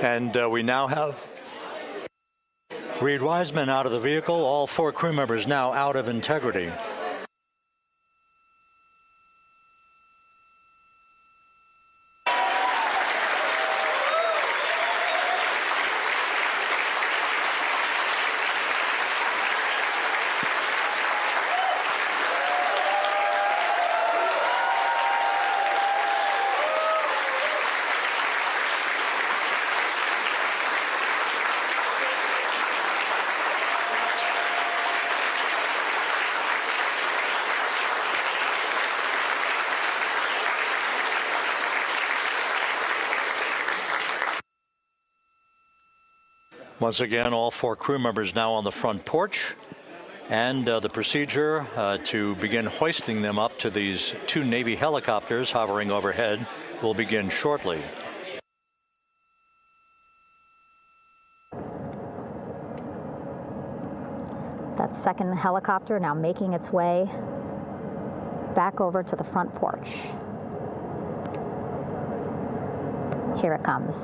And we now have Reid Wiseman out of the vehicle, all 4 crew members now out of integrity. Once again, all 4 crew members now on the front porch, and the procedure to begin hoisting them up to these 2 Navy helicopters hovering overhead will begin shortly. That second helicopter now making its way back over to the front porch. Here it comes.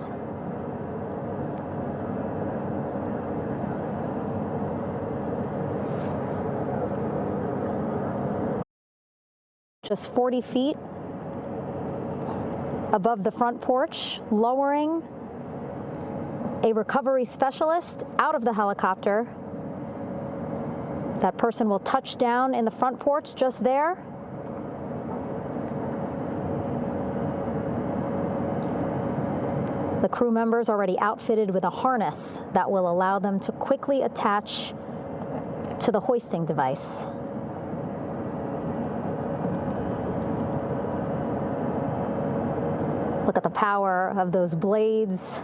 Just 40 feet above the front porch, lowering a recovery specialist out of the helicopter. That person will touch down in the front porch just there. The crew members already outfitted with a harness that will allow them to quickly attach to the hoisting device. Look at the power of those blades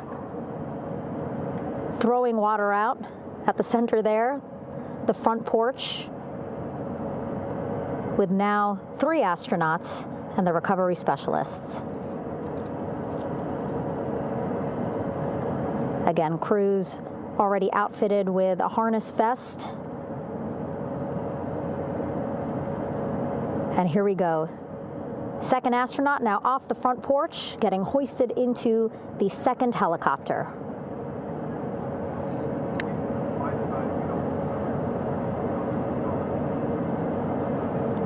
throwing water out at the center there, the front porch, with now 3 astronauts and the recovery specialists. Again, crews already outfitted with a harness vest. And here we go. Second astronaut now off the front porch, getting hoisted into the second helicopter.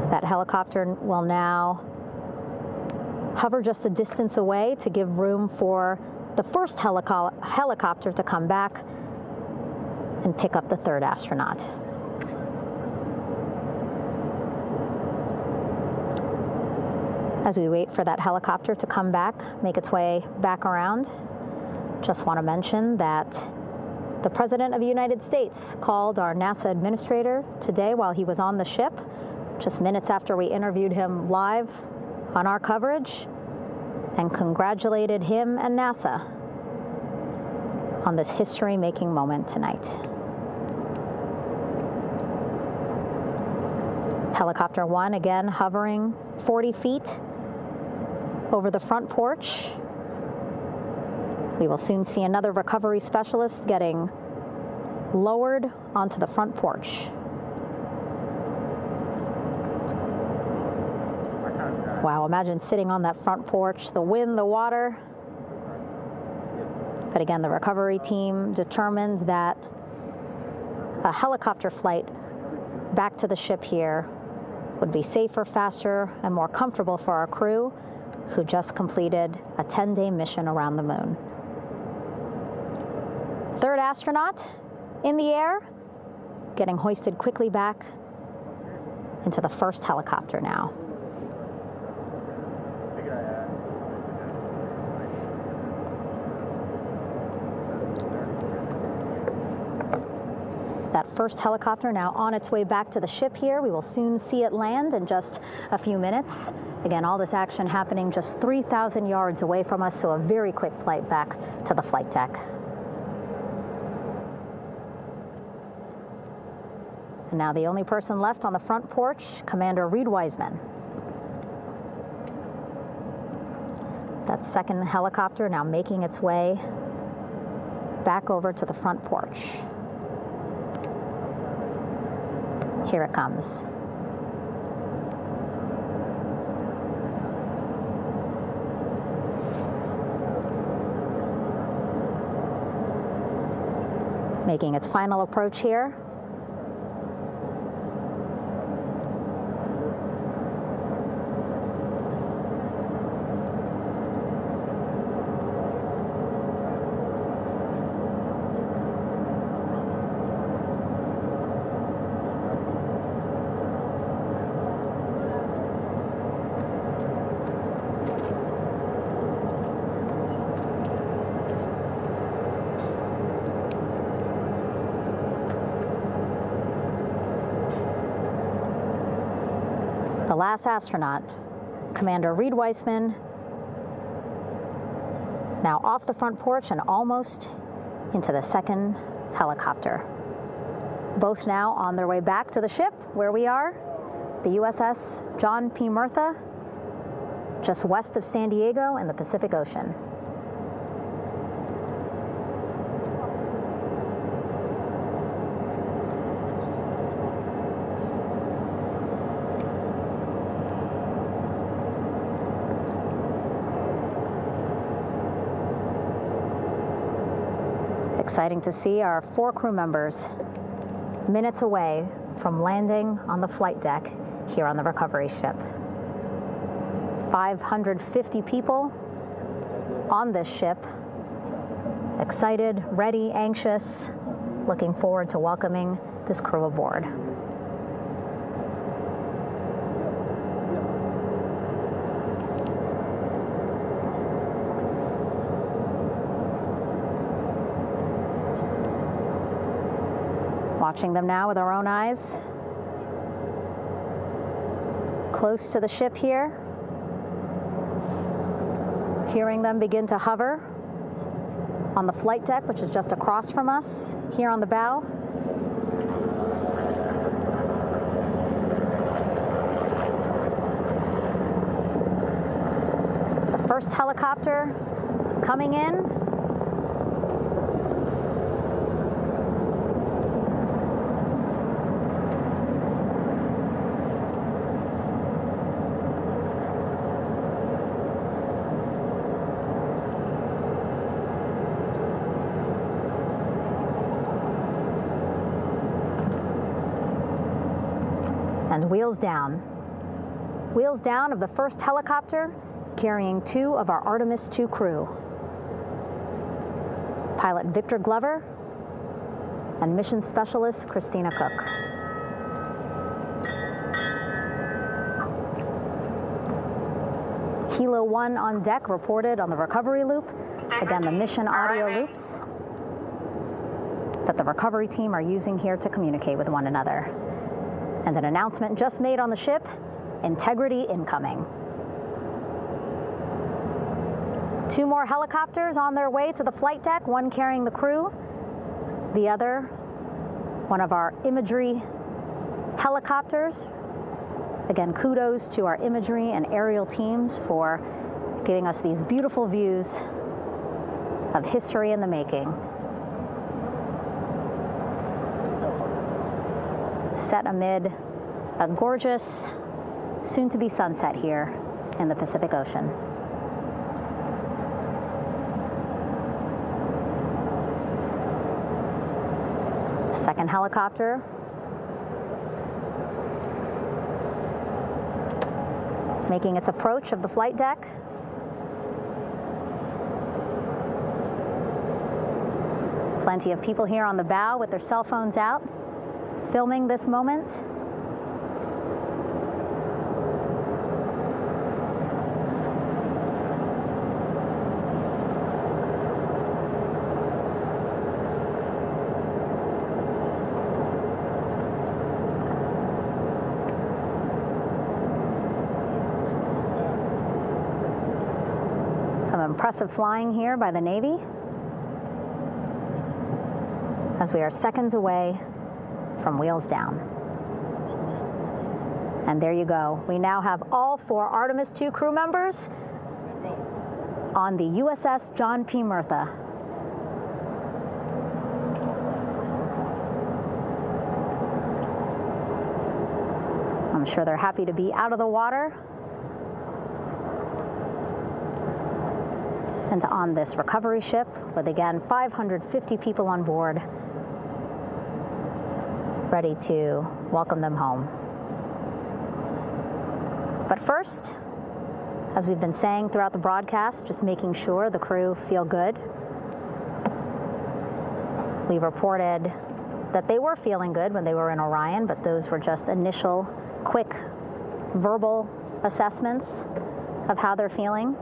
That helicopter will now hover just a distance away to give room for the first helicopter to come back and pick up the 3rd astronaut. As we wait for that helicopter to come back, make its way back around, just want to mention that the President of the United States called our NASA administrator today while he was on the ship, just minutes after we interviewed him live on our coverage, and congratulated him and NASA on this history-making moment tonight. Helicopter 1 again hovering 40 feet over the front porch. We will soon see another recovery specialist getting lowered onto the front porch. Wow, imagine sitting on that front porch, the wind, the water. But again, the recovery team determined that a helicopter flight back to the ship here would be safer, faster, and more comfortable for our crew, who just completed a 10-day mission around the moon. 3rd astronaut in the air, getting hoisted quickly back into the first helicopter now. That first helicopter now on its way back to the ship here. We will soon see it land in just a few minutes. Again, all this action happening just 3,000 yards away from us, so a very quick flight back to the flight deck. And now the only person left on the front porch, Commander Reid Wiseman. That second helicopter now making its way back over to the front porch. Here it comes. making its final approach here. The last astronaut, Commander Reed Weissman, now off the front porch and almost into the second helicopter. Both now on their way back to the ship where we are, the USS John P. Murtha, just west of San Diego in the Pacific Ocean. Exciting to see our 4 crew members minutes away from landing on the flight deck here on the recovery ship. 550 people on this ship, excited, ready, anxious, looking forward to welcoming this crew aboard. Watching them now with our own eyes. Close to the ship here. Hearing them begin to hover on the flight deck, which is just across from us, here on the bow. The first helicopter coming in. And wheels down. Wheels down of the first helicopter carrying 2 of our Artemis II crew. Pilot Victor Glover and mission specialist Christina Cook. Hilo 1 on deck reported on the recovery loop. Again, the mission audio loops that the recovery team are using here to communicate with one another. And an announcement just made on the ship, integrity incoming. 2 more helicopters on their way to the flight deck, one carrying the crew, the other, one of our imagery helicopters. Again, kudos to our imagery and aerial teams for giving us these beautiful views of history in the making. Set amid a gorgeous, soon-to-be sunset here in the Pacific Ocean. Second helicopter. Making its approach of the flight deck. Plenty of people here on the bow with their cell phones out, filming this moment. Some impressive flying here by the Navy as we are seconds away from wheels down. And there you go. We now have all 4 Artemis II crew members on the USS John P. Murtha. I'm sure they're happy to be out of the water and on this recovery ship with, again, 550 people on board ready to welcome them home. But first, as we've been saying throughout the broadcast, just making sure the crew feel good. We reported that they were feeling good when they were in Orion, but those were just initial, quick, verbal assessments of how they're feeling.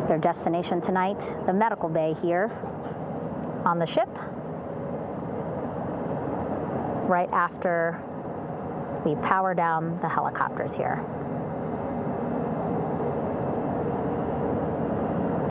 Their destination tonight, the medical bay here on the ship, right after we power down the helicopters here.